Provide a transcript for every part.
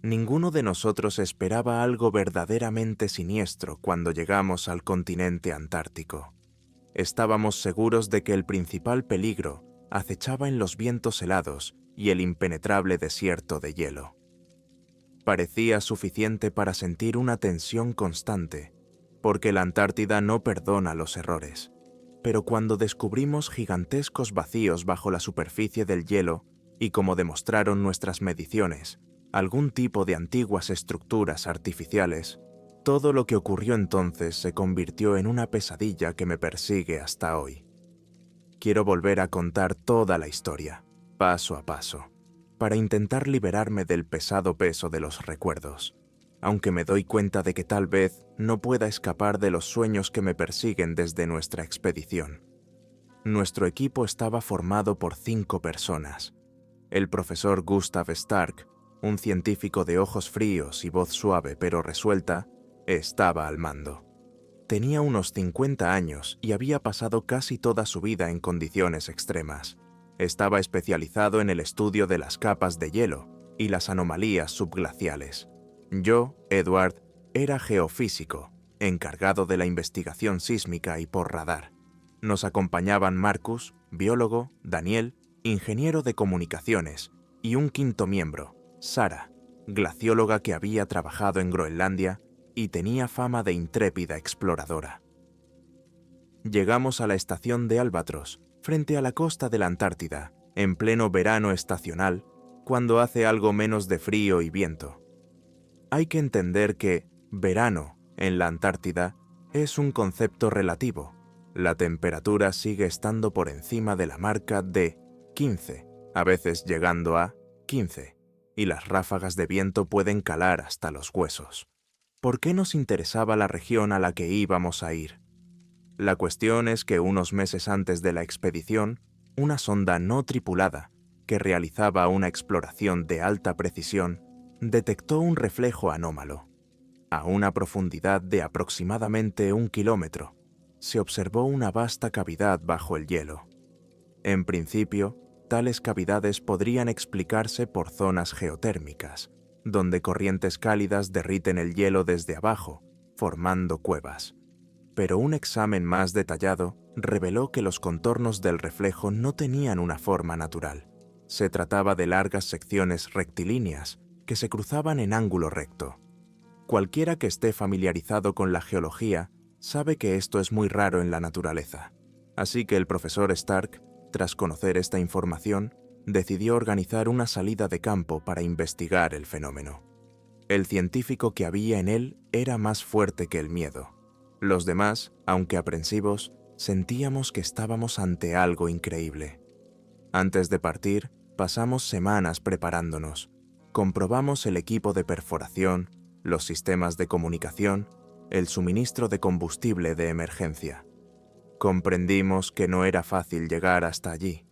Ninguno de nosotros esperaba algo verdaderamente siniestro cuando llegamos al continente antártico. Estábamos seguros de que el principal peligro acechaba en los vientos helados y el impenetrable desierto de hielo. Parecía suficiente para sentir una tensión constante, porque la Antártida no perdona los errores. Pero cuando descubrimos gigantescos vacíos bajo la superficie del hielo y, como demostraron nuestras mediciones, algún tipo de antiguas estructuras artificiales, todo lo que ocurrió entonces se convirtió en una pesadilla que me persigue hasta hoy. Quiero volver a contar toda la historia, paso a paso, para intentar liberarme del pesado peso de los recuerdos, aunque me doy cuenta de que tal vez no pueda escapar de los sueños que me persiguen desde nuestra expedición. Nuestro equipo estaba formado por 5 personas. El profesor Gustav Stark, un científico de ojos fríos y voz suave pero resuelta, estaba al mando. Tenía unos 50 años y había pasado casi toda su vida en condiciones extremas. Estaba especializado en el estudio de las capas de hielo y las anomalías subglaciales. Yo, Edward, era geofísico, encargado de la investigación sísmica y por radar. Nos acompañaban Marcus, biólogo, Daniel, ingeniero de comunicaciones, y un quinto miembro, Sara, glacióloga que había trabajado en Groenlandia y tenía fama de intrépida exploradora. Llegamos a la estación de Albatros, frente a la costa de la Antártida, en pleno verano estacional, cuando hace algo menos de frío y viento. Hay que entender que verano en la Antártida es un concepto relativo. La temperatura sigue estando por encima de la marca de 15, a veces llegando a 15, y las ráfagas de viento pueden calar hasta los huesos. ¿Por qué nos interesaba la región a la que íbamos a ir? La cuestión es que unos meses antes de la expedición, una sonda no tripulada, que realizaba una exploración de alta precisión, detectó un reflejo anómalo. A una profundidad de aproximadamente 1 kilómetro, se observó una vasta cavidad bajo el hielo. En principio, tales cavidades podrían explicarse por zonas geotérmicas, donde corrientes cálidas derriten el hielo desde abajo, formando cuevas. Pero un examen más detallado reveló que los contornos del reflejo no tenían una forma natural. Se trataba de largas secciones rectilíneas que se cruzaban en ángulo recto. Cualquiera que esté familiarizado con la geología sabe que esto es muy raro en la naturaleza. Así que el profesor Stark, tras conocer esta información, decidió organizar una salida de campo para investigar el fenómeno. El científico que había en él era más fuerte que el miedo. Los demás, aunque aprensivos, sentíamos que estábamos ante algo increíble. Antes de partir, pasamos semanas preparándonos. Comprobamos el equipo de perforación, los sistemas de comunicación, el suministro de combustible de emergencia. Comprendimos que no era fácil llegar hasta allí.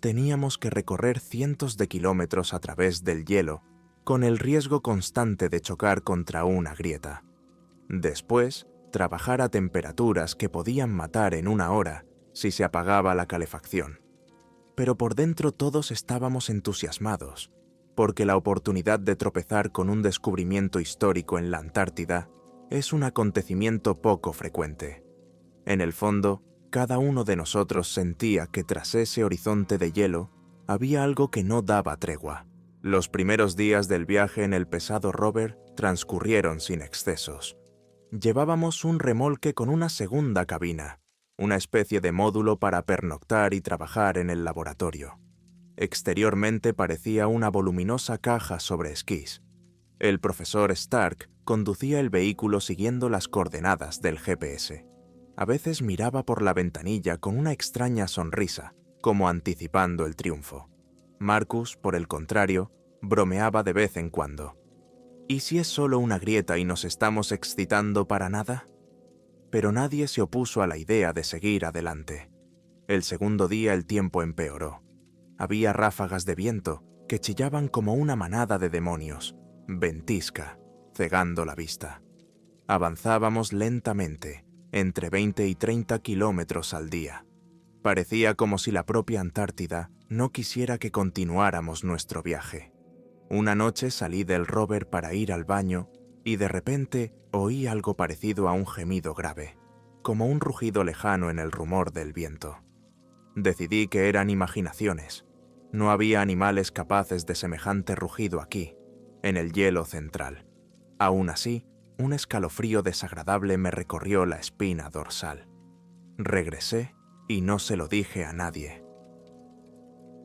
Teníamos que recorrer cientos de kilómetros a través del hielo, con el riesgo constante de chocar contra una grieta. Después, trabajar a temperaturas que podían matar en 1 hora si se apagaba la calefacción. Pero por dentro todos estábamos entusiasmados, porque la oportunidad de tropezar con un descubrimiento histórico en la Antártida es un acontecimiento poco frecuente. En el fondo, cada uno de nosotros sentía que tras ese horizonte de hielo había algo que no daba tregua. Los primeros días del viaje en el pesado rover transcurrieron sin excesos. Llevábamos un remolque con una segunda cabina, una especie de módulo para pernoctar y trabajar en el laboratorio. Exteriormente parecía una voluminosa caja sobre esquís. El profesor Stark conducía el vehículo siguiendo las coordenadas del GPS. A veces miraba por la ventanilla con una extraña sonrisa, como anticipando el triunfo. Marcus, por el contrario, bromeaba de vez en cuando. ¿Y si es solo una grieta y nos estamos excitando para nada? Pero nadie se opuso a la idea de seguir adelante. El segundo día el tiempo empeoró. Había ráfagas de viento que chillaban como una manada de demonios, ventisca, cegando la vista. Avanzábamos lentamente, entre 20 y 30 kilómetros al día. Parecía como si la propia Antártida no quisiera que continuáramos nuestro viaje. Una noche salí del rover para ir al baño y de repente oí algo parecido a un gemido grave, como un rugido lejano en el rumor del viento. Decidí que eran imaginaciones. No había animales capaces de semejante rugido aquí, en el hielo central. Aún así, un escalofrío desagradable me recorrió la espina dorsal. Regresé y no se lo dije a nadie.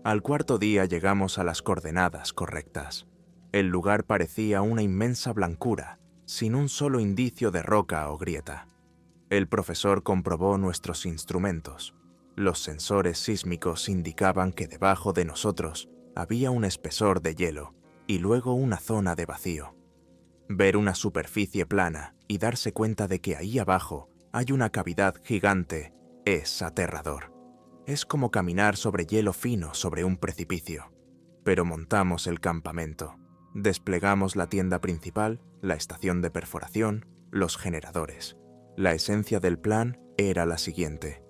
Al cuarto día llegamos a las coordenadas correctas. El lugar parecía una inmensa blancura, sin un solo indicio de roca o grieta. El profesor comprobó nuestros instrumentos. Los sensores sísmicos indicaban que debajo de nosotros había un espesor de hielo y luego una zona de vacío. Ver una superficie plana y darse cuenta de que ahí abajo hay una cavidad gigante es aterrador. Es como caminar sobre hielo fino sobre un precipicio. Pero montamos el campamento. Desplegamos la tienda principal, la estación de perforación, los generadores. La esencia del plan era la siguiente.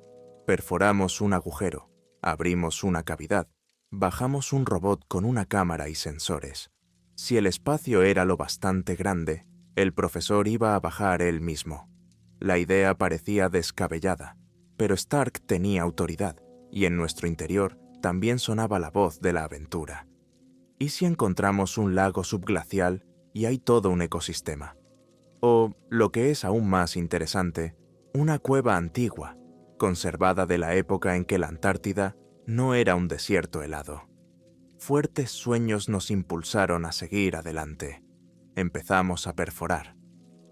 Perforamos un agujero, abrimos una cavidad, bajamos un robot con una cámara y sensores. Si el espacio era lo bastante grande, el profesor iba a bajar él mismo. La idea parecía descabellada, pero Stark tenía autoridad, y en nuestro interior también sonaba la voz de la aventura. ¿Y si encontramos un lago subglacial y hay todo un ecosistema? O, lo que es aún más interesante, una cueva antigua, conservada de la época en que la Antártida no era un desierto helado. Fuertes sueños nos impulsaron a seguir adelante. Empezamos a perforar.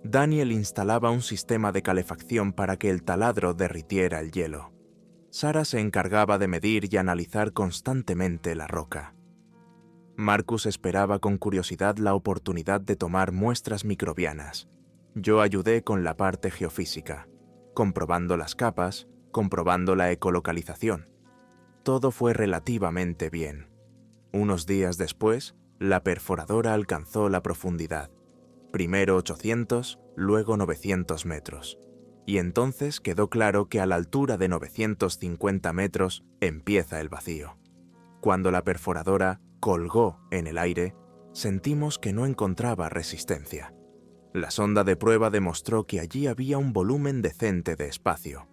Daniel instalaba un sistema de calefacción para que el taladro derritiera el hielo. Sara se encargaba de medir y analizar constantemente la roca. Marcus esperaba con curiosidad la oportunidad de tomar muestras microbianas. Yo ayudé con la parte geofísica, comprobando las capas, comprobando la ecolocalización. Todo fue relativamente bien. Unos días después, la perforadora alcanzó la profundidad. Primero 800, luego 900 metros. Y entonces quedó claro que a la altura de 950 metros empieza el vacío. Cuando la perforadora colgó en el aire, sentimos que no encontraba resistencia. La sonda de prueba demostró que allí había un volumen decente de espacio.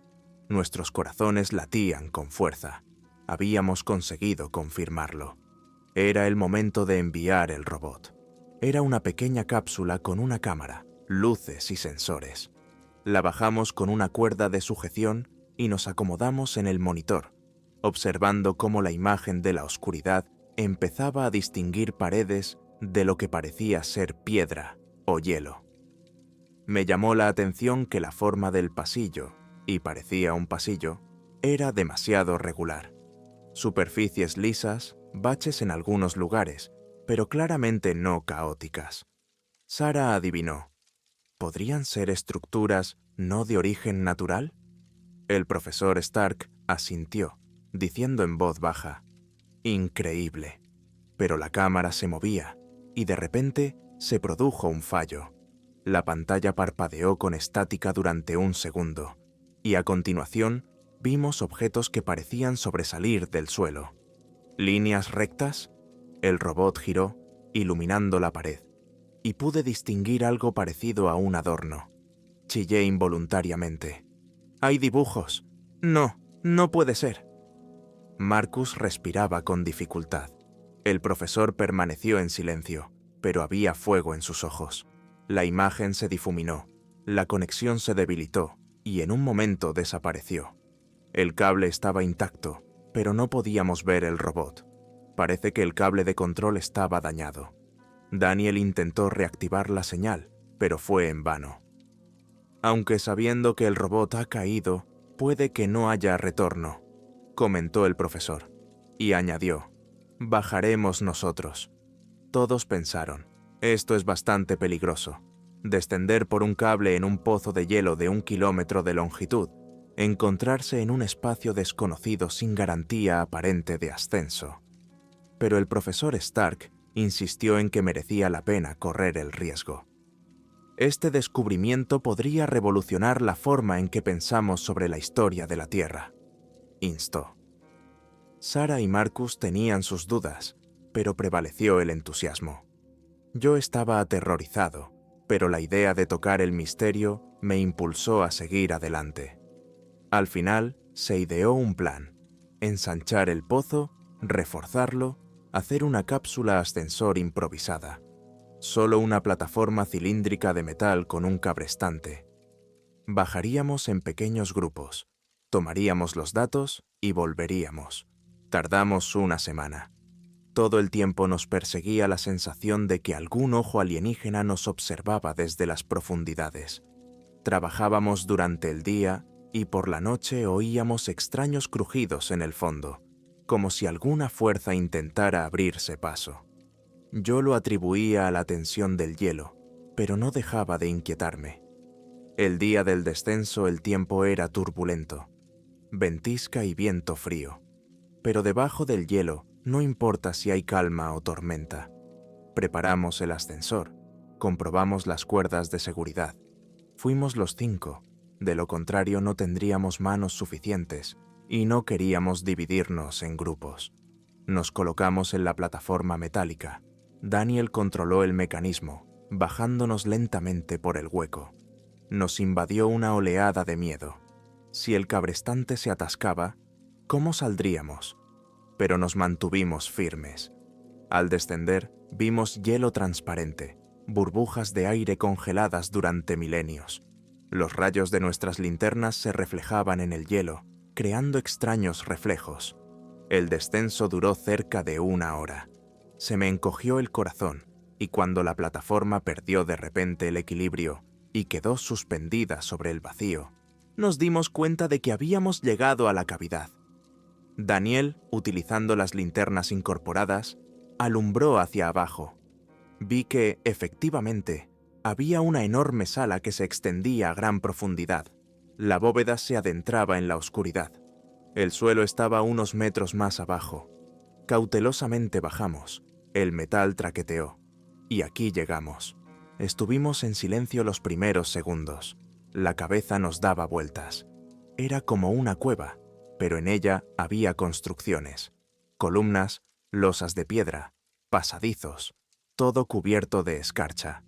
Nuestros corazones latían con fuerza. Habíamos conseguido confirmarlo. Era el momento de enviar el robot. Era una pequeña cápsula con una cámara, luces y sensores. La bajamos con una cuerda de sujeción y nos acomodamos en el monitor, observando cómo la imagen de la oscuridad empezaba a distinguir paredes de lo que parecía ser piedra o hielo. Me llamó la atención que la forma del pasillo, y parecía un pasillo, era demasiado regular. Superficies lisas, baches en algunos lugares, pero claramente no caóticas. Sara adivinó. ¿Podrían ser estructuras no de origen natural? El profesor Stark asintió, diciendo en voz baja, «Increíble». Pero la cámara se movía, y de repente se produjo un fallo. La pantalla parpadeó con estática durante un segundo, y a continuación vimos objetos que parecían sobresalir del suelo. ¿Líneas rectas? El robot giró, iluminando la pared, y pude distinguir algo parecido a un adorno. Chillé involuntariamente. «¡Hay dibujos! No, no puede ser». Marcus respiraba con dificultad. El profesor permaneció en silencio, pero había fuego en sus ojos. La imagen se difuminó, la conexión se debilitó y en un momento desapareció. El cable estaba intacto, pero no podíamos ver el robot. Parece que el cable de control estaba dañado. Daniel intentó reactivar la señal, pero fue en vano. «Aunque sabiendo que el robot ha caído, puede que no haya retorno», comentó el profesor, y añadió, «bajaremos nosotros». Todos pensaron, esto es bastante peligroso. Descender por un cable en un pozo de hielo de 1 kilómetro de longitud, encontrarse en un espacio desconocido sin garantía aparente de ascenso. Pero el profesor Stark insistió en que merecía la pena correr el riesgo. Este descubrimiento podría revolucionar la forma en que pensamos sobre la historia de la Tierra, instó. Sara y Marcus tenían sus dudas, pero prevaleció el entusiasmo. Yo estaba aterrorizado, pero la idea de tocar el misterio me impulsó a seguir adelante. Al final, se ideó un plan: ensanchar el pozo, reforzarlo, hacer una cápsula ascensor improvisada. Solo una plataforma cilíndrica de metal con un cabrestante. Bajaríamos en pequeños grupos, tomaríamos los datos y volveríamos. Tardamos una semana. Todo el tiempo nos perseguía la sensación de que algún ojo alienígena nos observaba desde las profundidades. Trabajábamos durante el día y por la noche oíamos extraños crujidos en el fondo, como si alguna fuerza intentara abrirse paso. Yo lo atribuía a la tensión del hielo, pero no dejaba de inquietarme. El día del descenso el tiempo era turbulento, ventisca y viento frío, pero debajo del hielo no importa si hay calma o tormenta. Preparamos el ascensor, comprobamos las cuerdas de seguridad. Fuimos los 5, de lo contrario no tendríamos manos suficientes y no queríamos dividirnos en grupos. Nos colocamos en la plataforma metálica. Daniel controló el mecanismo, bajándonos lentamente por el hueco. Nos invadió una oleada de miedo. Si el cabrestante se atascaba, ¿cómo saldríamos? Pero nos mantuvimos firmes. Al descender, vimos hielo transparente, burbujas de aire congeladas durante milenios. Los rayos de nuestras linternas se reflejaban en el hielo, creando extraños reflejos. El descenso duró cerca de 1 hora. Se me encogió el corazón, y cuando la plataforma perdió de repente el equilibrio y quedó suspendida sobre el vacío, nos dimos cuenta de que habíamos llegado a la cavidad. Daniel, utilizando las linternas incorporadas, alumbró hacia abajo. Vi que, efectivamente, había una enorme sala que se extendía a gran profundidad. La bóveda se adentraba en la oscuridad. El suelo estaba unos metros más abajo. Cautelosamente bajamos. El metal traqueteó. Y aquí llegamos. Estuvimos en silencio los primeros segundos. La cabeza nos daba vueltas. Era como una cueva, pero en ella había construcciones, columnas, losas de piedra, pasadizos, todo cubierto de escarcha.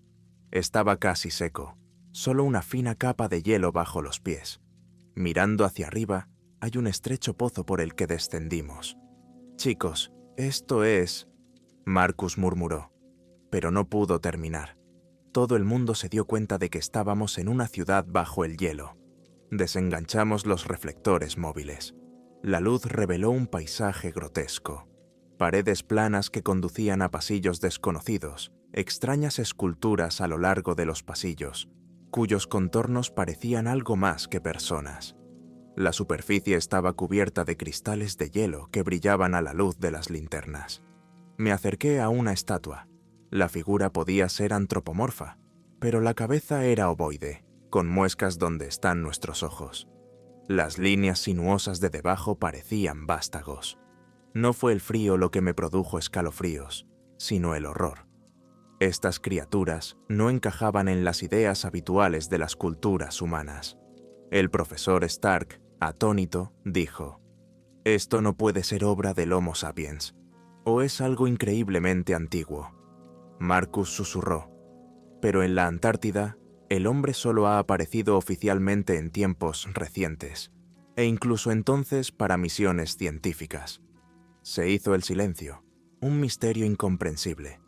Estaba casi seco, solo una fina capa de hielo bajo los pies. Mirando hacia arriba, hay un estrecho pozo por el que descendimos. «Chicos, esto es...», Marcus murmuró, pero no pudo terminar. Todo el mundo se dio cuenta de que estábamos en una ciudad bajo el hielo. Desenganchamos los reflectores móviles. La luz reveló un paisaje grotesco. Paredes planas que conducían a pasillos desconocidos, extrañas esculturas a lo largo de los pasillos, cuyos contornos parecían algo más que personas. La superficie estaba cubierta de cristales de hielo que brillaban a la luz de las linternas. Me acerqué a una estatua. La figura podía ser antropomorfa, pero la cabeza era ovoide, con muescas donde están nuestros ojos. Las líneas sinuosas de debajo parecían vástagos. No fue el frío lo que me produjo escalofríos, sino el horror. Estas criaturas no encajaban en las ideas habituales de las culturas humanas. El profesor Stark, atónito, dijo: «Esto no puede ser obra del Homo sapiens, o es algo increíblemente antiguo». Marcus susurró: «Pero en la Antártida, el hombre solo ha aparecido oficialmente en tiempos recientes, e incluso entonces para misiones científicas». Se hizo el silencio, un misterio incomprensible.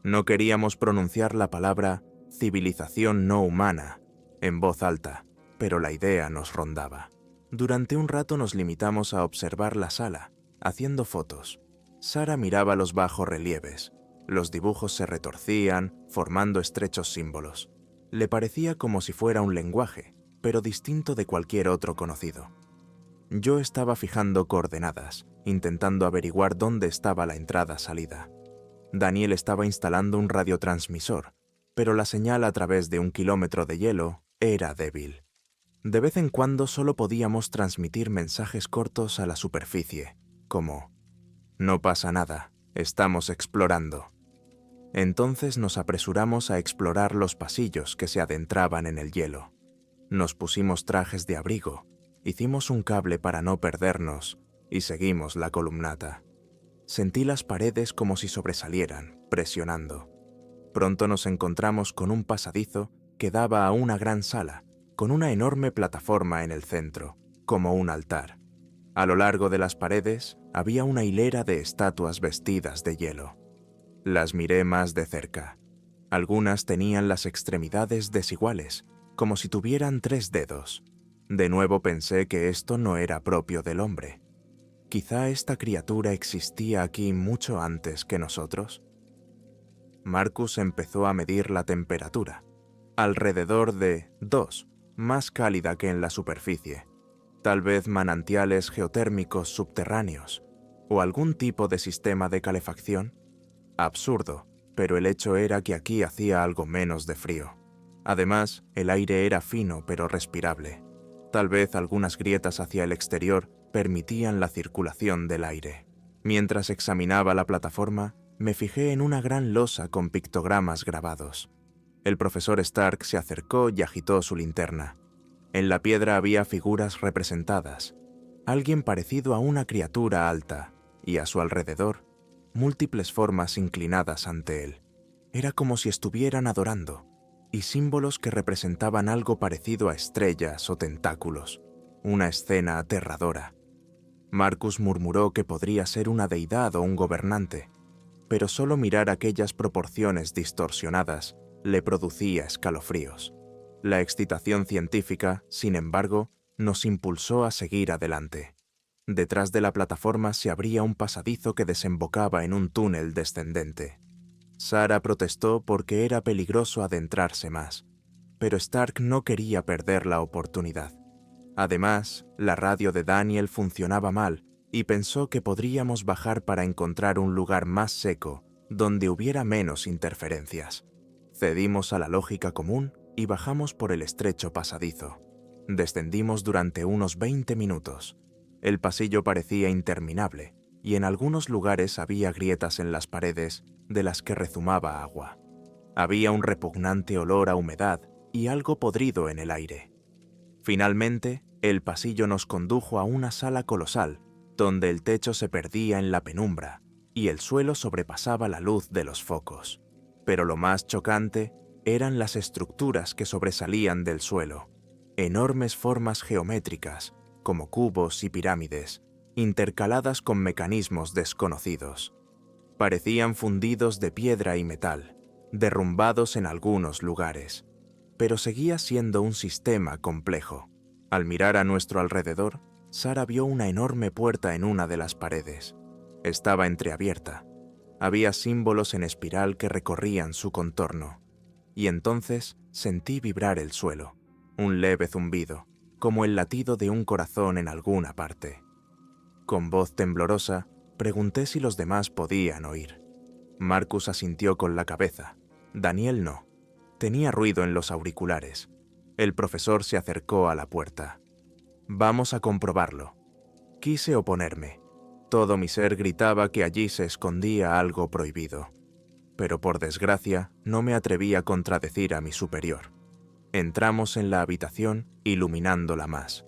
No queríamos pronunciar la palabra «civilización no humana» en voz alta, pero la idea nos rondaba. Durante un rato nos limitamos a observar la sala, haciendo fotos. Sara miraba los bajorrelieves. Los dibujos se retorcían, formando estrechos símbolos. Le parecía como si fuera un lenguaje, pero distinto de cualquier otro conocido. Yo estaba fijando coordenadas, intentando averiguar dónde estaba la entrada-salida. Daniel estaba instalando un radiotransmisor, pero la señal a través de 1 kilómetro de hielo era débil. De vez en cuando solo podíamos transmitir mensajes cortos a la superficie, como «No pasa nada, estamos explorando». Entonces nos apresuramos a explorar los pasillos que se adentraban en el hielo. Nos pusimos trajes de abrigo, hicimos un cable para no perdernos y seguimos la columnata. Sentí las paredes como si sobresalieran, presionando. Pronto nos encontramos con un pasadizo que daba a una gran sala, con una enorme plataforma en el centro, como un altar. A lo largo de las paredes había una hilera de estatuas vestidas de hielo. Las miré más de cerca. Algunas tenían las extremidades desiguales, como si tuvieran 3 dedos. De nuevo pensé que esto no era propio del hombre. Quizá esta criatura existía aquí mucho antes que nosotros. Marcus empezó a medir la temperatura, alrededor de 2, más cálida que en la superficie. Tal vez manantiales geotérmicos subterráneos, o algún tipo de sistema de calefacción. Absurdo, pero el hecho era que aquí hacía algo menos de frío. Además, el aire era fino pero respirable. Tal vez algunas grietas hacia el exterior permitían la circulación del aire. Mientras examinaba la plataforma, me fijé en una gran losa con pictogramas grabados. El profesor Stark se acercó y agitó su linterna. En la piedra había figuras representadas, alguien parecido a una criatura alta, y a su alrededor, múltiples formas inclinadas ante él. Era como si estuvieran adorando, y símbolos que representaban algo parecido a estrellas o tentáculos. Una escena aterradora. Marcus murmuró que podría ser una deidad o un gobernante, pero solo mirar aquellas proporciones distorsionadas le producía escalofríos. La excitación científica, sin embargo, nos impulsó a seguir adelante. Detrás de la plataforma se abría un pasadizo que desembocaba en un túnel descendente. Sarah protestó porque era peligroso adentrarse más, pero Stark no quería perder la oportunidad. Además, la radio de Daniel funcionaba mal y pensó que podríamos bajar para encontrar un lugar más seco, donde hubiera menos interferencias. Cedimos a la lógica común y bajamos por el estrecho pasadizo. Descendimos durante unos 20 minutos. El pasillo parecía interminable, y en algunos lugares había grietas en las paredes de las que rezumaba agua. Había un repugnante olor a humedad y algo podrido en el aire. Finalmente, el pasillo nos condujo a una sala colosal, donde el techo se perdía en la penumbra y el suelo sobrepasaba la luz de los focos. Pero lo más chocante eran las estructuras que sobresalían del suelo, enormes formas geométricas, como cubos y pirámides, intercaladas con mecanismos desconocidos. Parecían fundidos de piedra y metal, derrumbados en algunos lugares, pero seguía siendo un sistema complejo. Al mirar a nuestro alrededor, Sarah vio una enorme puerta en una de las paredes. Estaba entreabierta. Había símbolos en espiral que recorrían su contorno. Y entonces sentí vibrar el suelo, un leve zumbido, como el latido de un corazón en alguna parte. Con voz temblorosa, pregunté si los demás podían oír. Marcus asintió con la cabeza. Daniel no. Tenía ruido en los auriculares. El profesor se acercó a la puerta. «Vamos a comprobarlo». Quise oponerme. Todo mi ser gritaba que allí se escondía algo prohibido. Pero por desgracia, no me atreví a contradecir a mi superior. Entramos en la habitación, iluminándola más.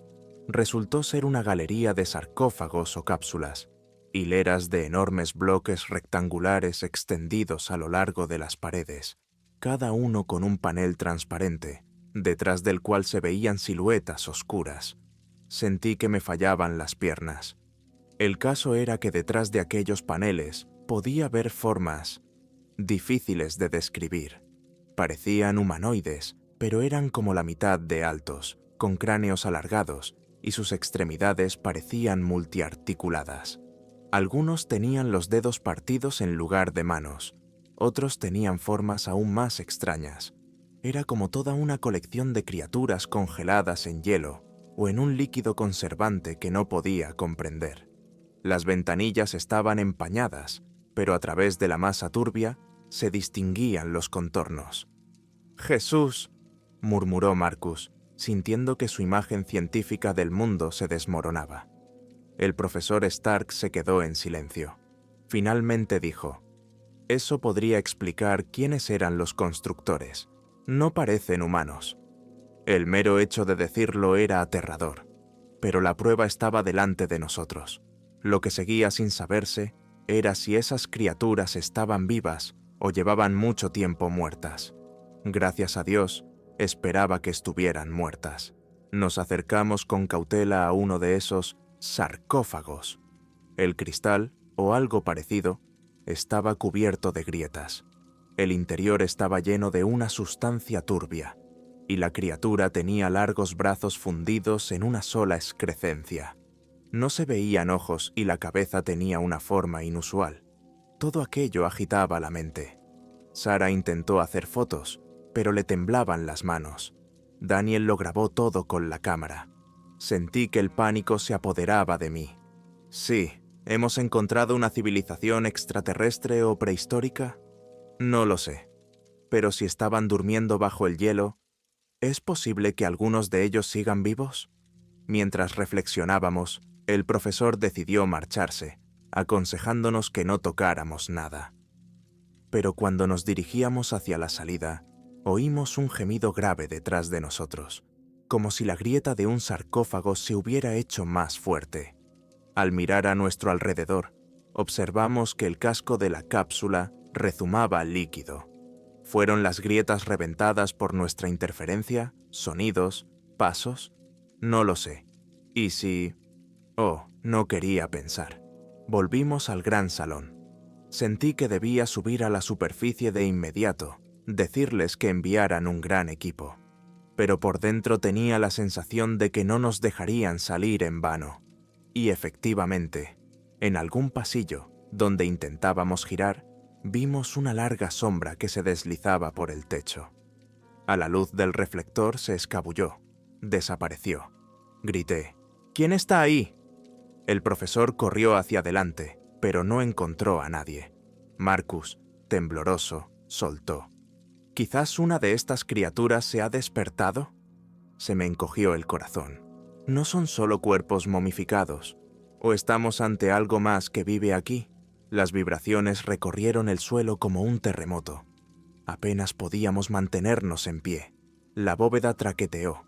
Resultó ser una galería de sarcófagos o cápsulas, hileras de enormes bloques rectangulares extendidos a lo largo de las paredes, cada uno con un panel transparente, detrás del cual se veían siluetas oscuras. Sentí que me fallaban las piernas. El caso era que detrás de aquellos paneles podía ver formas difíciles de describir. Parecían humanoides, pero eran como la mitad de altos, con cráneos alargados, y sus extremidades parecían multiarticuladas. Algunos tenían los dedos partidos en lugar de manos, otros tenían formas aún más extrañas. Era como toda una colección de criaturas congeladas en hielo o en un líquido conservante que no podía comprender. Las ventanillas estaban empañadas, pero a través de la masa turbia se distinguían los contornos. «¡Jesús!», murmuró Marcus, sintiendo que su imagen científica del mundo se desmoronaba. El profesor Stark se quedó en silencio. Finalmente dijo: «Eso podría explicar quiénes eran los constructores. No parecen humanos». El mero hecho de decirlo era aterrador, pero la prueba estaba delante de nosotros. Lo que seguía sin saberse era si esas criaturas estaban vivas o llevaban mucho tiempo muertas. Gracias a Dios, esperaba que estuvieran muertas. Nos acercamos con cautela a uno de esos sarcófagos. El cristal, o algo parecido, estaba cubierto de grietas. El interior estaba lleno de una sustancia turbia, y la criatura tenía largos brazos fundidos en una sola excrescencia. No se veían ojos y la cabeza tenía una forma inusual. Todo aquello agitaba la mente. Sara intentó hacer fotos, pero le temblaban las manos. Daniel lo grabó todo con la cámara. Sentí que el pánico se apoderaba de mí. Sí, ¿hemos encontrado una civilización extraterrestre o prehistórica? No lo sé. Pero si estaban durmiendo bajo el hielo, ¿es posible que algunos de ellos sigan vivos? Mientras reflexionábamos, el profesor decidió marcharse, aconsejándonos que no tocáramos nada. Pero cuando nos dirigíamos hacia la salida, oímos un gemido grave detrás de nosotros, como si la grieta de un sarcófago se hubiera hecho más fuerte. Al mirar a nuestro alrededor, observamos que el casco de la cápsula rezumaba líquido. ¿Fueron las grietas reventadas por nuestra interferencia? ¿Sonidos? ¿Pasos? No lo sé. ¿Y si...? Oh, no quería pensar. Volvimos al gran salón. Sentí que debía subir a la superficie de inmediato, decirles que enviaran un gran equipo. Pero por dentro tenía la sensación de que no nos dejarían salir en vano. Y efectivamente, en algún pasillo, donde intentábamos girar, vimos una larga sombra que se deslizaba por el techo. A la luz del reflector se escabulló. Desapareció. Grité: «¿Quién está ahí?». El profesor corrió hacia adelante, pero no encontró a nadie. Marcus, tembloroso, soltó: «¿Quizás una de estas criaturas se ha despertado?». Se me encogió el corazón. ¿No son solo cuerpos momificados? ¿O estamos ante algo más que vive aquí? Las vibraciones recorrieron el suelo como un terremoto. Apenas podíamos mantenernos en pie. La bóveda traqueteó.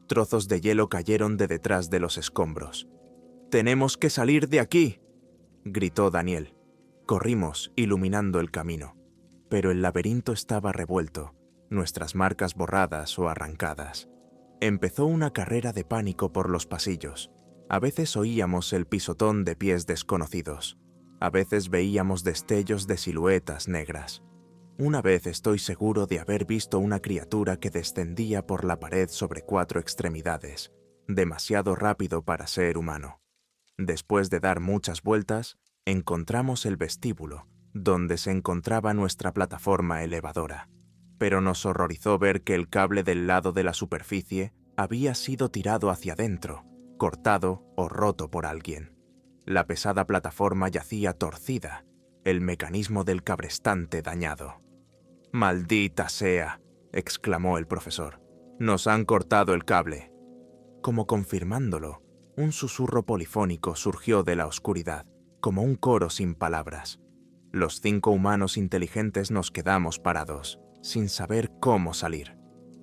Trozos de hielo cayeron de detrás de los escombros. «¡Tenemos que salir de aquí!», gritó Daniel. Corrimos, iluminando el camino. Pero el laberinto estaba revuelto, nuestras marcas borradas o arrancadas. Empezó una carrera de pánico por los pasillos. A veces oíamos el pisotón de pies desconocidos. A veces veíamos destellos de siluetas negras. Una vez estoy seguro de haber visto una criatura que descendía por la pared sobre 4 extremidades, demasiado rápido para ser humano. Después de dar muchas vueltas, encontramos el vestíbulo, donde se encontraba nuestra plataforma elevadora. Pero nos horrorizó ver que el cable del lado de la superficie había sido tirado hacia adentro, cortado o roto por alguien. La pesada plataforma yacía torcida, el mecanismo del cabrestante dañado. «¡Maldita sea!», exclamó el profesor. «Nos han cortado el cable». Como confirmándolo, un susurro polifónico surgió de la oscuridad, como un coro sin palabras. Los 5 humanos inteligentes nos quedamos parados, sin saber cómo salir.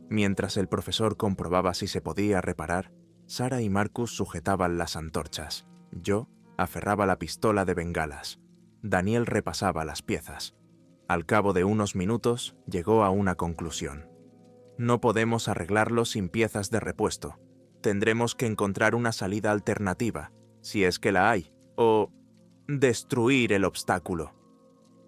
Mientras el profesor comprobaba si se podía reparar, Sara y Marcus sujetaban las antorchas. Yo aferraba la pistola de bengalas. Daniel repasaba las piezas. Al cabo de unos minutos, llegó a una conclusión. «No podemos arreglarlo sin piezas de repuesto. Tendremos que encontrar una salida alternativa, si es que la hay, o destruir el obstáculo».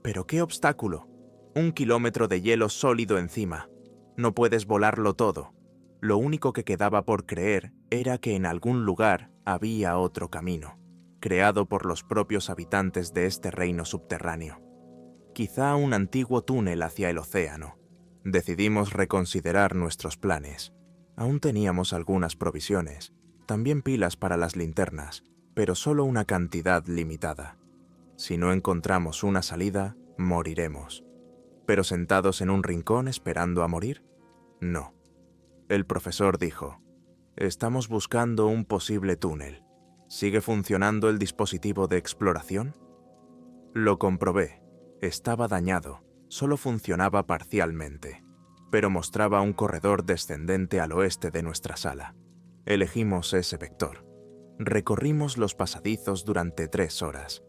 «¿Pero qué obstáculo? 1 kilómetro de hielo sólido encima. No puedes volarlo todo». Lo único que quedaba por creer era que en algún lugar había otro camino, creado por los propios habitantes de este reino subterráneo. Quizá un antiguo túnel hacia el océano. Decidimos reconsiderar nuestros planes. Aún teníamos algunas provisiones, también pilas para las linternas, pero solo una cantidad limitada. Si no encontramos una salida, moriremos. ¿Pero sentados en un rincón esperando a morir? No. El profesor dijo: «Estamos buscando un posible túnel. ¿Sigue funcionando el dispositivo de exploración?». Lo comprobé. Estaba dañado, solo funcionaba parcialmente, pero mostraba un corredor descendente al oeste de nuestra sala. Elegimos ese vector. Recorrimos los pasadizos durante 3 horas.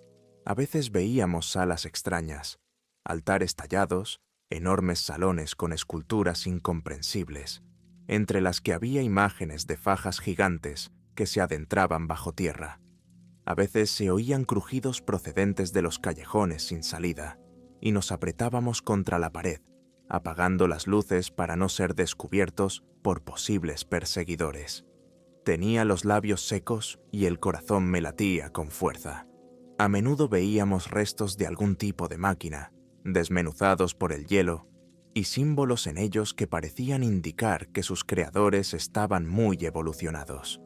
A veces veíamos salas extrañas, altares tallados, enormes salones con esculturas incomprensibles, entre las que había imágenes de fajas gigantes que se adentraban bajo tierra. A veces se oían crujidos procedentes de los callejones sin salida, y nos apretábamos contra la pared, apagando las luces para no ser descubiertos por posibles perseguidores. Tenía los labios secos y el corazón me latía con fuerza. A menudo veíamos restos de algún tipo de máquina, desmenuzados por el hielo, y símbolos en ellos que parecían indicar que sus creadores estaban muy evolucionados.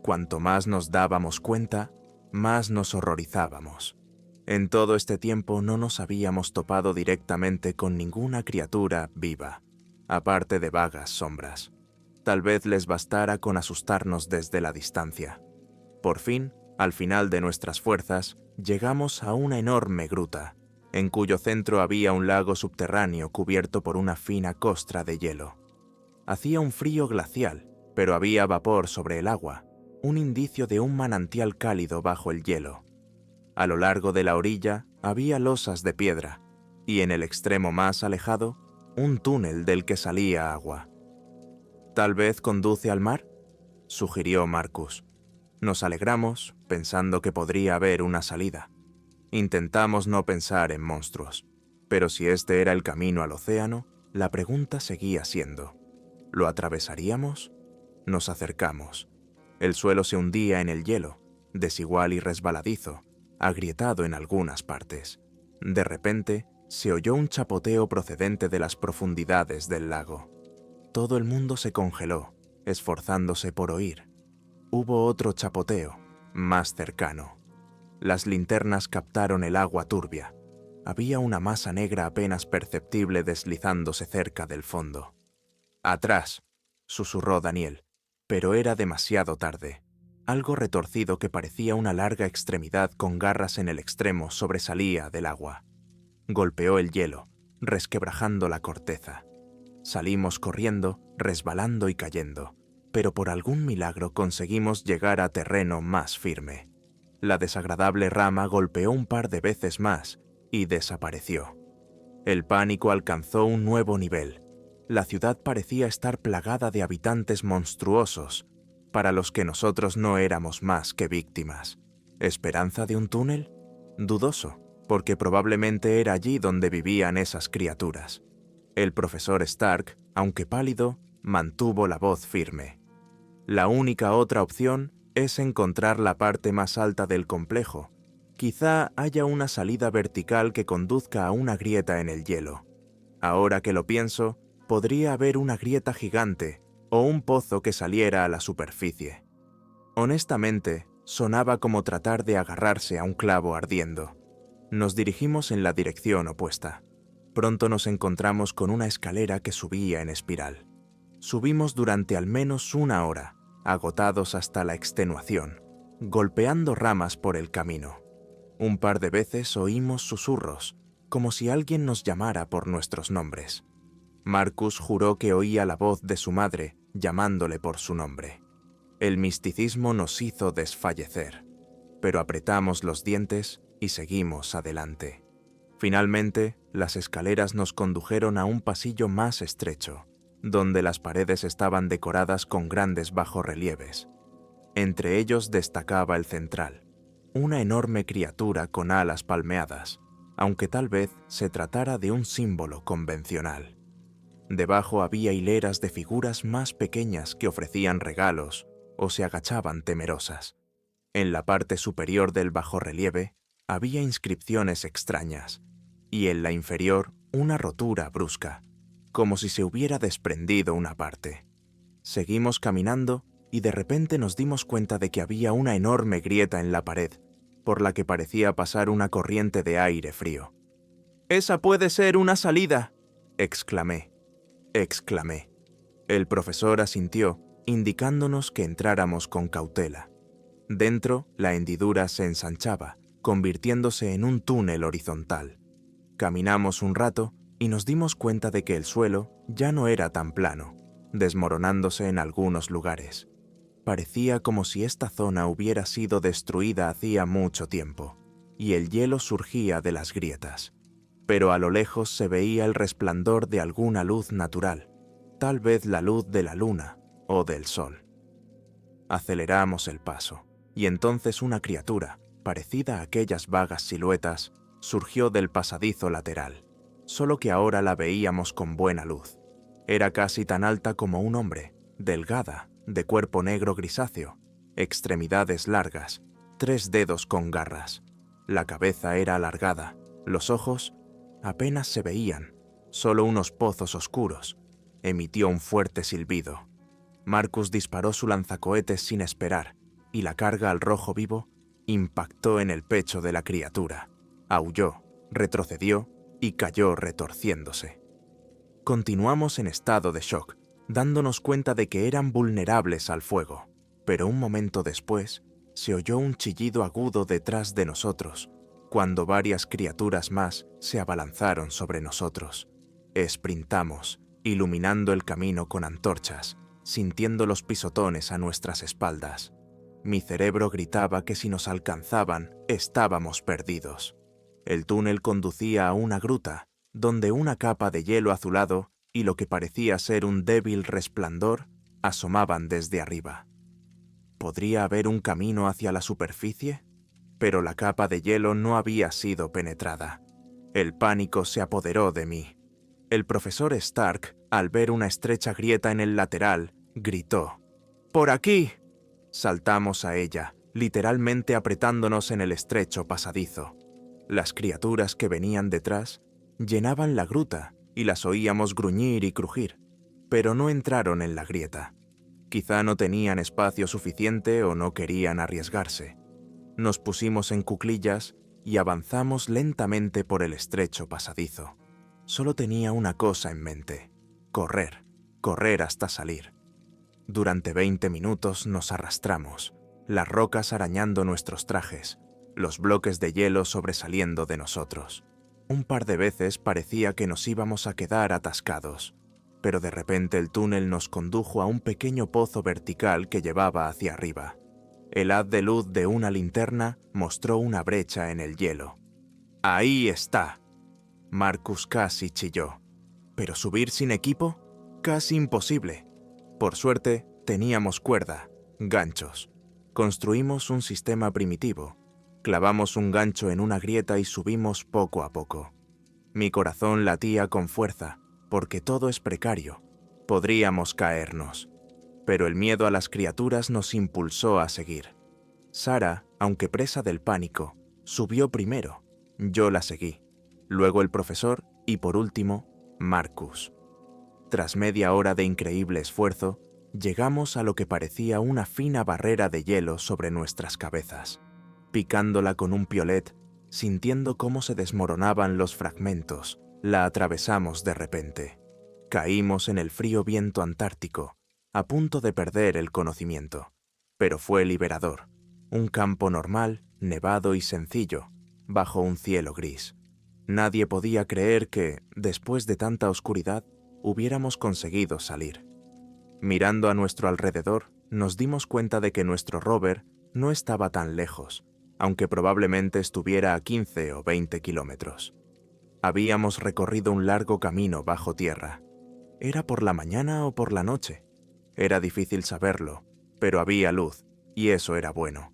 Cuanto más nos dábamos cuenta, más nos horrorizábamos. En todo este tiempo no nos habíamos topado directamente con ninguna criatura viva, aparte de vagas sombras. Tal vez les bastara con asustarnos desde la distancia. Por fin, al final de nuestras fuerzas, llegamos a una enorme gruta, en cuyo centro había un lago subterráneo cubierto por una fina costra de hielo. Hacía un frío glacial, pero había vapor sobre el agua, un indicio de un manantial cálido bajo el hielo. A lo largo de la orilla había losas de piedra, y en el extremo más alejado, un túnel del que salía agua. «¿Tal vez conduce al mar?», sugirió Marcus. Nos alegramos, pensando que podría haber una salida. Intentamos no pensar en monstruos, pero si este era el camino al océano, la pregunta seguía siendo: ¿lo atravesaríamos? Nos acercamos. El suelo se hundía en el hielo, desigual y resbaladizo, agrietado en algunas partes. De repente, se oyó un chapoteo procedente de las profundidades del lago. Todo el mundo se congeló, esforzándose por oír. Hubo otro chapoteo, más cercano. Las linternas captaron el agua turbia. Había una masa negra apenas perceptible deslizándose cerca del fondo. «Atrás», susurró Daniel, pero era demasiado tarde. Algo retorcido que parecía una larga extremidad con garras en el extremo sobresalía del agua. Golpeó el hielo, resquebrajando la corteza. Salimos corriendo, resbalando y cayendo, pero por algún milagro conseguimos llegar a terreno más firme. La desagradable rama golpeó un par de veces más y desapareció. El pánico alcanzó un nuevo nivel. La ciudad parecía estar plagada de habitantes monstruosos, para los que nosotros no éramos más que víctimas. ¿Esperanza de un túnel? Dudoso, porque probablemente era allí donde vivían esas criaturas. El profesor Stark, aunque pálido, mantuvo la voz firme. La única otra opción es encontrar la parte más alta del complejo. Quizá haya una salida vertical que conduzca a una grieta en el hielo. Ahora que lo pienso, podría haber una grieta gigante o un pozo que saliera a la superficie. Honestamente, sonaba como tratar de agarrarse a un clavo ardiendo. Nos dirigimos en la dirección opuesta. Pronto nos encontramos con una escalera que subía en espiral. Subimos durante al menos una hora, agotados hasta la extenuación, golpeando ramas por el camino. Un par de veces oímos susurros, como si alguien nos llamara por nuestros nombres. Marcus juró que oía la voz de su madre llamándole por su nombre. El misticismo nos hizo desfallecer, pero apretamos los dientes y seguimos adelante. Finalmente, las escaleras nos condujeron a un pasillo más estrecho, donde las paredes estaban decoradas con grandes bajorrelieves. Entre ellos destacaba el central, una enorme criatura con alas palmeadas, aunque tal vez se tratara de un símbolo convencional. Debajo había hileras de figuras más pequeñas que ofrecían regalos o se agachaban temerosas. En la parte superior del bajorrelieve había inscripciones extrañas, y en la inferior una rotura brusca, como si se hubiera desprendido una parte. Seguimos caminando y de repente nos dimos cuenta de que había una enorme grieta en la pared, por la que parecía pasar una corriente de aire frío. «¡Esa puede ser una salida!», exclamé. El profesor asintió, indicándonos que entráramos con cautela. Dentro, la hendidura se ensanchaba, convirtiéndose en un túnel horizontal. Caminamos un rato y nos dimos cuenta de que el suelo ya no era tan plano, desmoronándose en algunos lugares. Parecía como si esta zona hubiera sido destruida hacía mucho tiempo, y el hielo surgía de las grietas. pero a lo lejos se veía el resplandor de alguna luz natural, tal vez la luz de la luna o del sol. Aceleramos el paso, y entonces una criatura, parecida a aquellas vagas siluetas, surgió del pasadizo lateral, solo que ahora la veíamos con buena luz. Era casi tan alta como un hombre, delgada, de cuerpo negro grisáceo, extremidades largas, 3 dedos con garras. La cabeza era alargada, los ojos apenas se veían, solo unos pozos oscuros. Emitió un fuerte silbido. Marcus disparó su lanzacohetes sin esperar, y la carga al rojo vivo impactó en el pecho de la criatura. Aulló, retrocedió y cayó retorciéndose. Continuamos en estado de shock, dándonos cuenta de que eran vulnerables al fuego, pero un momento después se oyó un chillido agudo detrás de nosotros, cuando varias criaturas más se abalanzaron sobre nosotros. Esprintamos, iluminando el camino con antorchas, sintiendo los pisotones a nuestras espaldas. Mi cerebro gritaba que si nos alcanzaban, estábamos perdidos. El túnel conducía a una gruta, donde una capa de hielo azulado y lo que parecía ser un débil resplandor asomaban desde arriba. ¿Podría haber un camino hacia la superficie? Pero la capa de hielo no había sido penetrada. El pánico se apoderó de mí. El profesor Stark, al ver una estrecha grieta en el lateral, gritó: ¡Por aquí! Saltamos a ella, literalmente apretándonos en el estrecho pasadizo. Las criaturas que venían detrás llenaban la gruta y las oíamos gruñir y crujir, pero no entraron en la grieta. Quizá no tenían espacio suficiente o no querían arriesgarse. Nos pusimos en cuclillas y avanzamos lentamente por el estrecho pasadizo. Solo tenía una cosa en mente: correr, correr hasta salir. Durante 20 minutos nos arrastramos, las rocas arañando nuestros trajes, los bloques de hielo sobresaliendo de nosotros. Un par de veces parecía que nos íbamos a quedar atascados, pero de repente el túnel nos condujo a un pequeño pozo vertical que llevaba hacia arriba. El haz de luz de una linterna mostró una brecha en el hielo. ¡Ahí está! Marcus casi chilló. ¿Pero subir sin equipo? Casi imposible. Por suerte, teníamos cuerda, ganchos. Construimos un sistema primitivo. Clavamos un gancho en una grieta y subimos poco a poco. Mi corazón latía con fuerza, porque todo es precario. Podríamos caernos. Pero el miedo a las criaturas nos impulsó a seguir. Sara, aunque presa del pánico, subió primero. Yo la seguí. Luego el profesor y, por último, Marcus. Tras media hora de increíble esfuerzo, llegamos a lo que parecía una fina barrera de hielo sobre nuestras cabezas. Picándola con un piolet, sintiendo cómo se desmoronaban los fragmentos, la atravesamos de repente. Caímos en el frío viento antártico, a punto de perder el conocimiento. Pero fue liberador. Un campo normal, nevado y sencillo, bajo un cielo gris. Nadie podía creer que, después de tanta oscuridad, hubiéramos conseguido salir. Mirando a nuestro alrededor, nos dimos cuenta de que nuestro rover no estaba tan lejos, aunque probablemente estuviera a 15 o 20 kilómetros. Habíamos recorrido un largo camino bajo tierra. ¿Era por la mañana o por la noche? Era difícil saberlo, pero había luz, y eso era bueno.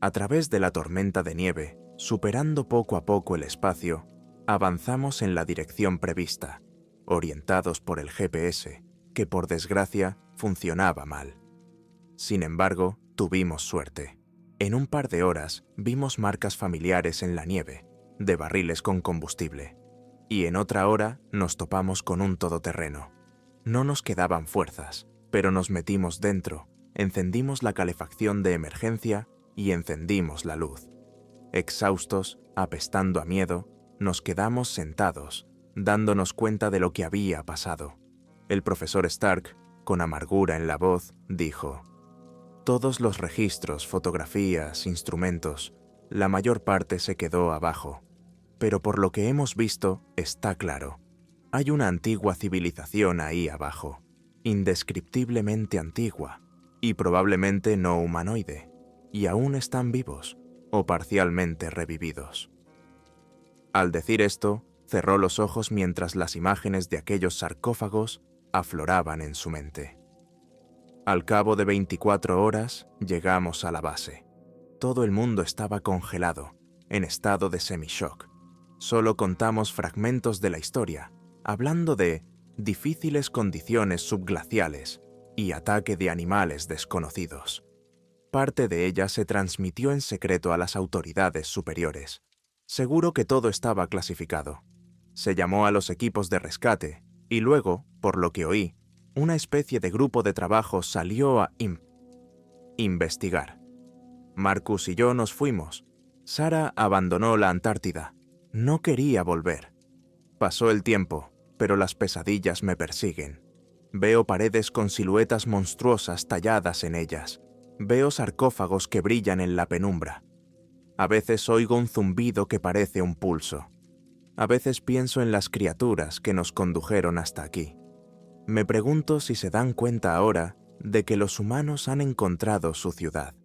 A través de la tormenta de nieve, superando poco a poco el espacio, avanzamos en la dirección prevista, orientados por el GPS, que por desgracia funcionaba mal. Sin embargo, tuvimos suerte. En un par de horas vimos marcas familiares en la nieve, de barriles con combustible, y en otra hora nos topamos con un todoterreno. No nos quedaban fuerzas, pero nos metimos dentro, encendimos la calefacción de emergencia y encendimos la luz. Exhaustos, apestando a miedo, nos quedamos sentados, dándonos cuenta de lo que había pasado. El profesor Stark, con amargura en la voz, dijo: «Todos los registros, fotografías, instrumentos, la mayor parte se quedó abajo. Pero por lo que hemos visto, está claro. Hay una antigua civilización ahí abajo, indescriptiblemente antigua, y probablemente no humanoide, y aún están vivos, o parcialmente revividos». Al decir esto, cerró los ojos mientras las imágenes de aquellos sarcófagos afloraban en su mente. Al cabo de 24 horas, llegamos a la base. Todo el mundo estaba congelado, en estado de semi-shock. Solo contamos fragmentos de la historia, hablando de difíciles condiciones subglaciales y ataque de animales desconocidos. Parte de ella se transmitió en secreto a las autoridades superiores. Seguro que todo estaba clasificado. Se llamó a los equipos de rescate y luego, por lo que oí, una especie de grupo de trabajo salió a investigar. Marcus y yo nos fuimos. Sara abandonó la Antártida. No quería volver. Pasó el tiempo, pero las pesadillas me persiguen. Veo paredes con siluetas monstruosas talladas en ellas. Veo sarcófagos que brillan en la penumbra. A veces oigo un zumbido que parece un pulso. A veces pienso en las criaturas que nos condujeron hasta aquí. Me pregunto si se dan cuenta ahora de que los humanos han encontrado su ciudad.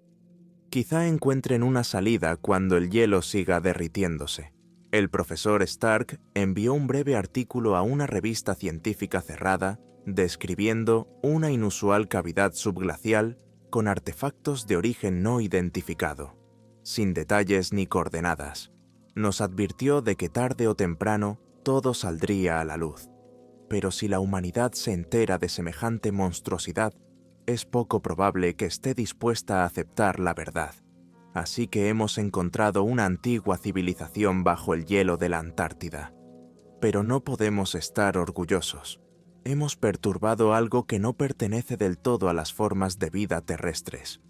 Quizá encuentren una salida cuando el hielo siga derritiéndose. El profesor Stark envió un breve artículo a una revista científica cerrada describiendo una inusual cavidad subglacial con artefactos de origen no identificado, sin detalles ni coordenadas. Nos advirtió de que tarde o temprano todo saldría a la luz. Pero si la humanidad se entera de semejante monstruosidad, es poco probable que esté dispuesta a aceptar la verdad. Así que hemos encontrado una antigua civilización bajo el hielo de la Antártida. Pero no podemos estar orgullosos. Hemos perturbado algo que no pertenece del todo a las formas de vida terrestres,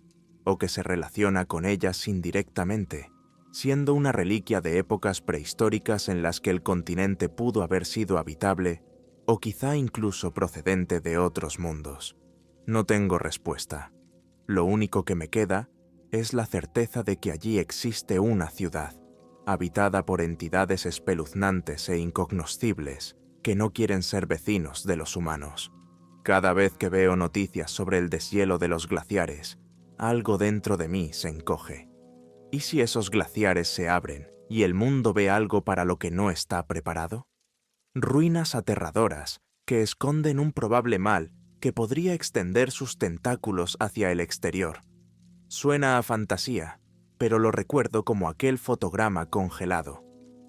o que se relaciona con ellas indirectamente, siendo una reliquia de épocas prehistóricas en las que el continente pudo haber sido habitable, o quizá incluso procedente de otros mundos. No tengo respuesta. Lo único que me queda es la certeza de que allí existe una ciudad, habitada por entidades espeluznantes e incognoscibles que no quieren ser vecinos de los humanos. Cada vez que veo noticias sobre el deshielo de los glaciares, algo dentro de mí se encoge. ¿Y si esos glaciares se abren y el mundo ve algo para lo que no está preparado? Ruinas aterradoras que esconden un probable mal que podría extender sus tentáculos hacia el exterior. Suena a fantasía, pero lo recuerdo como aquel fotograma congelado.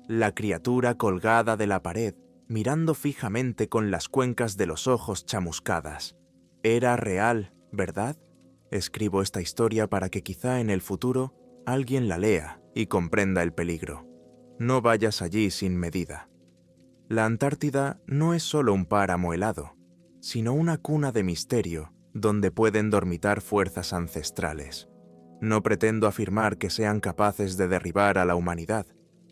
La criatura colgada de la pared, mirando fijamente con las cuencas de los ojos chamuscadas. Era real, ¿verdad? Escribo esta historia para que quizá en el futuro alguien la lea y comprenda el peligro. No vayas allí sin medida. La Antártida no es solo un páramo helado, sino una cuna de misterio donde pueden dormitar fuerzas ancestrales. No pretendo afirmar que sean capaces de derribar a la humanidad,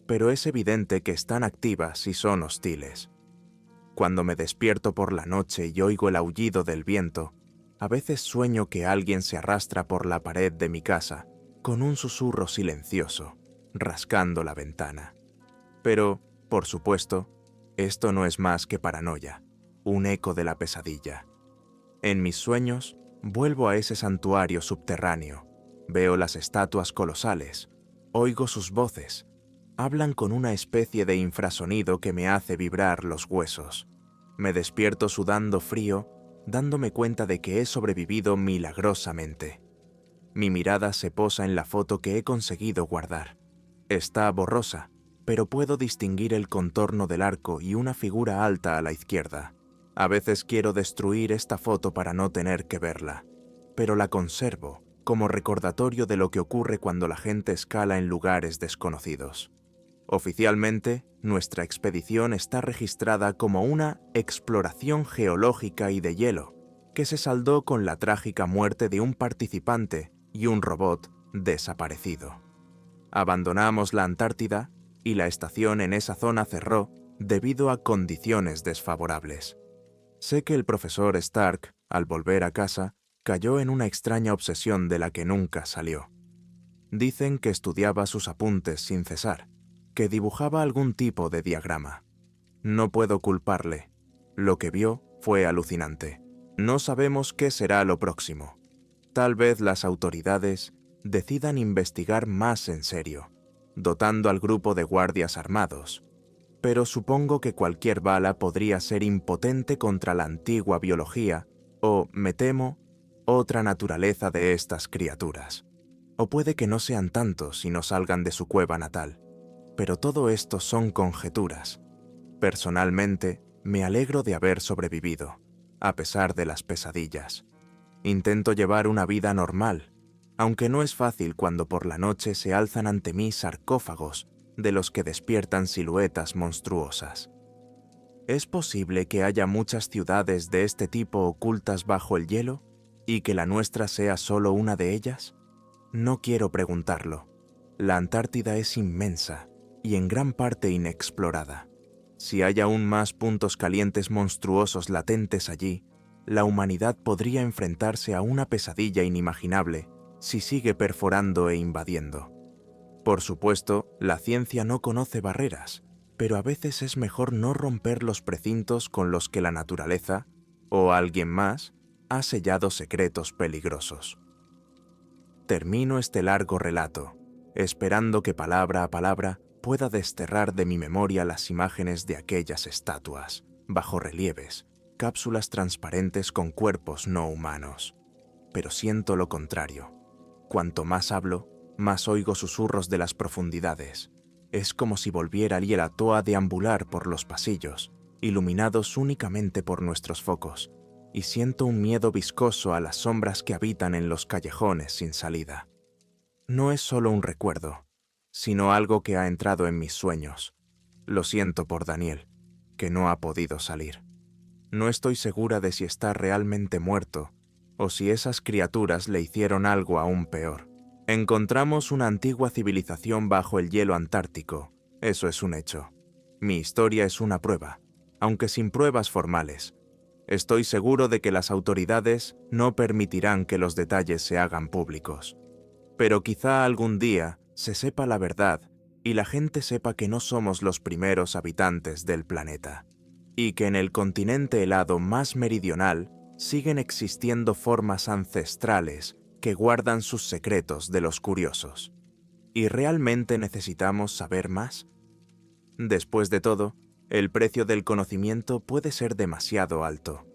pero es evidente que están activas y son hostiles. Cuando me despierto por la noche y oigo el aullido del viento, a veces sueño que alguien se arrastra por la pared de mi casa con un susurro silencioso, rascando la ventana. Pero, por supuesto, esto no es más que paranoia, un eco de la pesadilla. En mis sueños, vuelvo a ese santuario subterráneo, veo las estatuas colosales, oigo sus voces, hablan con una especie de infrasonido que me hace vibrar los huesos. Me despierto sudando frío, dándome cuenta de que he sobrevivido milagrosamente. Mi mirada se posa en la foto que he conseguido guardar. Está borrosa, pero puedo distinguir el contorno del arco y una figura alta a la izquierda. A veces quiero destruir esta foto para no tener que verla, pero la conservo como recordatorio de lo que ocurre cuando la gente escala en lugares desconocidos. Oficialmente, nuestra expedición está registrada como una exploración geológica y de hielo, que se saldó con la trágica muerte de un participante y un robot desaparecido. Abandonamos la Antártida y la estación en esa zona cerró debido a condiciones desfavorables. Sé que el profesor Stark, al volver a casa, cayó en una extraña obsesión de la que nunca salió. Dicen que estudiaba sus apuntes sin cesar, que dibujaba algún tipo de diagrama. No puedo culparle. Lo que vio fue alucinante. No sabemos qué será lo próximo. Tal vez las autoridades decidan investigar más en serio, dotando al grupo de guardias armados pero supongo que cualquier bala podría ser impotente contra la antigua biología o, me temo, otra naturaleza de estas criaturas. O puede que no sean tantos y no salgan de su cueva natal. Pero todo esto son conjeturas. Personalmente, me alegro de haber sobrevivido, a pesar de las pesadillas. Intento llevar una vida normal, aunque no es fácil cuando por la noche se alzan ante mí sarcófagos de los que despiertan siluetas monstruosas. ¿Es posible que haya muchas ciudades de este tipo ocultas bajo el hielo y que la nuestra sea solo una de ellas? No quiero preguntarlo. La Antártida es inmensa y en gran parte inexplorada. Si hay aún más puntos calientes monstruosos latentes allí, la humanidad podría enfrentarse a una pesadilla inimaginable si sigue perforando e invadiendo. Por supuesto, la ciencia no conoce barreras, pero a veces es mejor no romper los precintos con los que la naturaleza, o alguien más, ha sellado secretos peligrosos. Termino este largo relato, esperando que palabra a palabra pueda desterrar de mi memoria las imágenes de aquellas estatuas, bajorrelieves, cápsulas transparentes con cuerpos no humanos. Pero siento lo contrario. Cuanto más hablo, más oigo susurros de las profundidades. Es como si volviera Lielatoa a deambular por los pasillos, iluminados únicamente por nuestros focos, y siento un miedo viscoso a las sombras que habitan en los callejones sin salida. No es solo un recuerdo, sino algo que ha entrado en mis sueños. Lo siento por Daniel, que no ha podido salir. No estoy segura de si está realmente muerto o si esas criaturas le hicieron algo aún peor. Encontramos una antigua civilización bajo el hielo antártico, eso es un hecho. Mi historia es una prueba, aunque sin pruebas formales. Estoy seguro de que las autoridades no permitirán que los detalles se hagan públicos. Pero quizá algún día se sepa la verdad y la gente sepa que no somos los primeros habitantes del planeta, y que en el continente helado más meridional siguen existiendo formas ancestrales que guardan sus secretos de los curiosos. ¿Y realmente necesitamos saber más? Después de todo, el precio del conocimiento puede ser demasiado alto.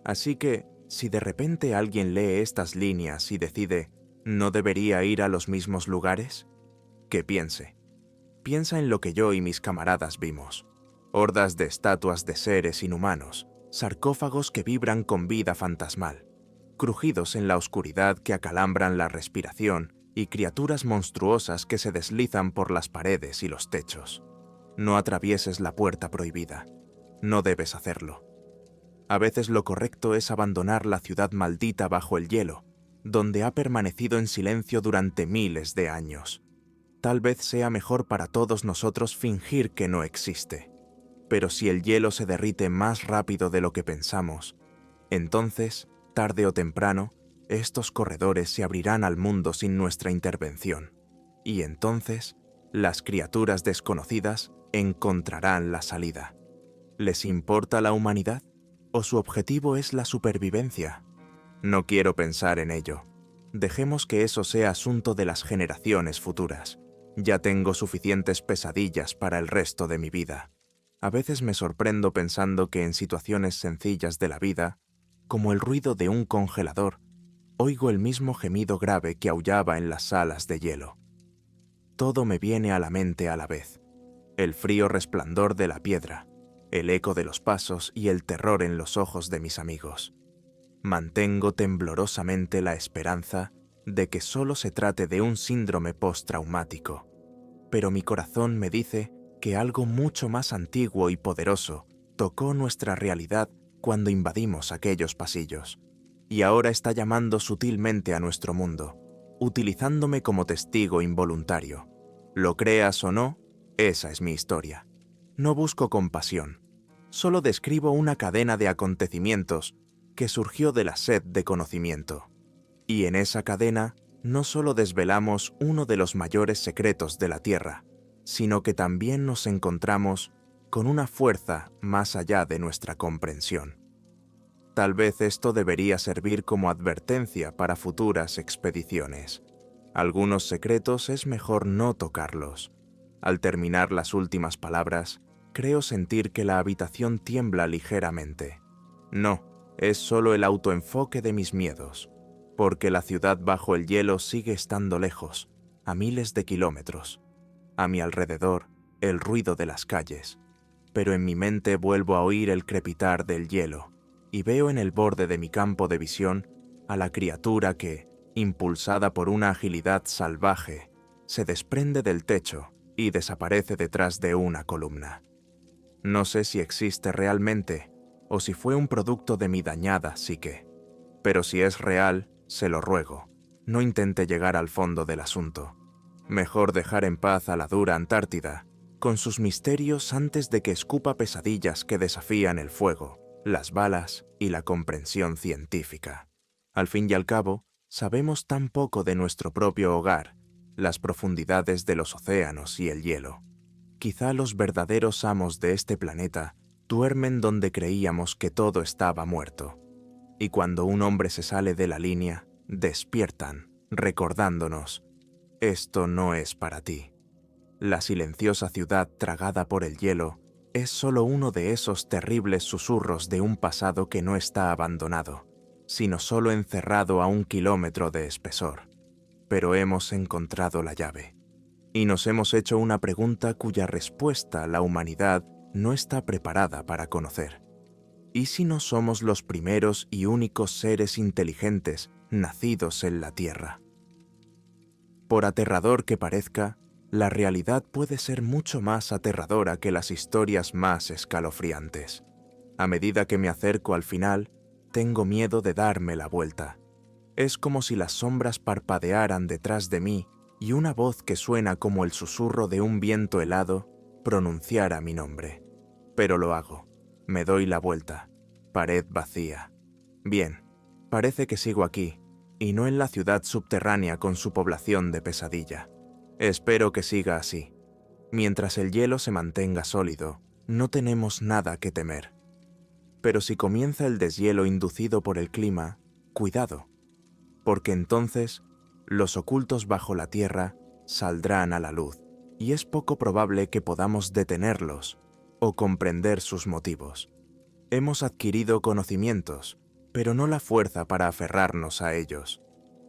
Así que, si de repente alguien lee estas líneas y decide ¿no debería ir a los mismos lugares? Que piense. Piensa en lo que yo y mis camaradas vimos. Hordas de estatuas de seres inhumanos, sarcófagos que vibran con vida fantasmal, crujidos en la oscuridad que acalambran la respiración y criaturas monstruosas que se deslizan por las paredes y los techos. No atravieses la puerta prohibida. No debes hacerlo. A veces lo correcto es abandonar la ciudad maldita bajo el hielo, donde ha permanecido en silencio durante miles de años. Tal vez sea mejor para todos nosotros fingir que no existe. Pero si el hielo se derrite más rápido de lo que pensamos, entonces, tarde o temprano, estos corredores se abrirán al mundo sin nuestra intervención. Y entonces, las criaturas desconocidas encontrarán la salida. ¿Les importa la humanidad? ¿O su objetivo es la supervivencia? No quiero pensar en ello. Dejemos que eso sea asunto de las generaciones futuras. Ya tengo suficientes pesadillas para el resto de mi vida. A veces me sorprendo pensando que en situaciones sencillas de la vida, como el ruido de un congelador, oigo el mismo gemido grave que aullaba en las salas de hielo. Todo me viene a la mente a la vez. El frío resplandor de la piedra, el eco de los pasos y el terror en los ojos de mis amigos. Mantengo temblorosamente la esperanza de que solo se trate de un síndrome postraumático, pero mi corazón me dice que algo mucho más antiguo y poderoso tocó nuestra realidad cuando invadimos aquellos pasillos, y ahora está llamando sutilmente a nuestro mundo, utilizándome como testigo involuntario. Lo creas o no, esa es mi historia. No busco compasión, solo describo una cadena de acontecimientos que surgió de la sed de conocimiento. Y en esa cadena no solo desvelamos uno de los mayores secretos de la Tierra, sino que también nos encontramos con una fuerza más allá de nuestra comprensión. Tal vez esto debería servir como advertencia para futuras expediciones. Algunos secretos es mejor no tocarlos. Al terminar las últimas palabras, creo sentir que la habitación tiembla ligeramente. No, es solo el autoenfoque de mis miedos, porque la ciudad bajo el hielo sigue estando lejos, a miles de kilómetros. A mi alrededor, el ruido de las calles, pero en mi mente vuelvo a oír el crepitar del hielo y veo en el borde de mi campo de visión a la criatura que, impulsada por una agilidad salvaje, se desprende del techo y desaparece detrás de una columna. No sé si existe realmente o si fue un producto de mi dañada psique, pero si es real, se lo ruego, no intente llegar al fondo del asunto. Mejor dejar en paz a la dura Antártida, con sus misterios antes de que escupa pesadillas que desafían el fuego, las balas y la comprensión científica. Al fin y al cabo, sabemos tan poco de nuestro propio hogar, las profundidades de los océanos y el hielo. Quizá los verdaderos amos de este planeta duermen donde creíamos que todo estaba muerto. Y cuando un hombre se sale de la línea, despiertan, recordándonos: esto no es para ti. La silenciosa ciudad tragada por el hielo es solo uno de esos terribles susurros de un pasado que no está abandonado, sino solo encerrado a 1 kilómetro de espesor. Pero hemos encontrado la llave. Y nos hemos hecho una pregunta cuya respuesta la humanidad no está preparada para conocer. ¿Y si no somos los primeros y únicos seres inteligentes nacidos en la Tierra? Por aterrador que parezca, la realidad puede ser mucho más aterradora que las historias más escalofriantes. A medida que me acerco al final, tengo miedo de darme la vuelta. Es como si las sombras parpadearan detrás de mí y una voz que suena como el susurro de un viento helado pronunciara mi nombre. Pero lo hago. Me doy la vuelta. Pared vacía. Bien, parece que sigo aquí, y no en la ciudad subterránea con su población de pesadilla. Espero que siga así. Mientras el hielo se mantenga sólido, no tenemos nada que temer. Pero si comienza el deshielo inducido por el clima, cuidado, porque entonces los ocultos bajo la tierra saldrán a la luz, y es poco probable que podamos detenerlos o comprender sus motivos. Hemos adquirido conocimientos, pero no la fuerza para aferrarnos a ellos.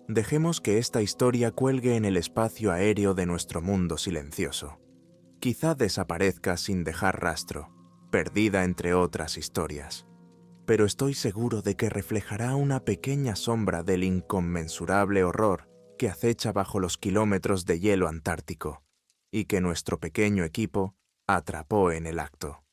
Dejemos que esta historia cuelgue en el espacio aéreo de nuestro mundo silencioso. Quizá desaparezca sin dejar rastro, perdida entre otras historias. Pero estoy seguro de que reflejará una pequeña sombra del inconmensurable horror que acecha bajo los kilómetros de hielo antártico, y que nuestro pequeño equipo atrapó en el acto.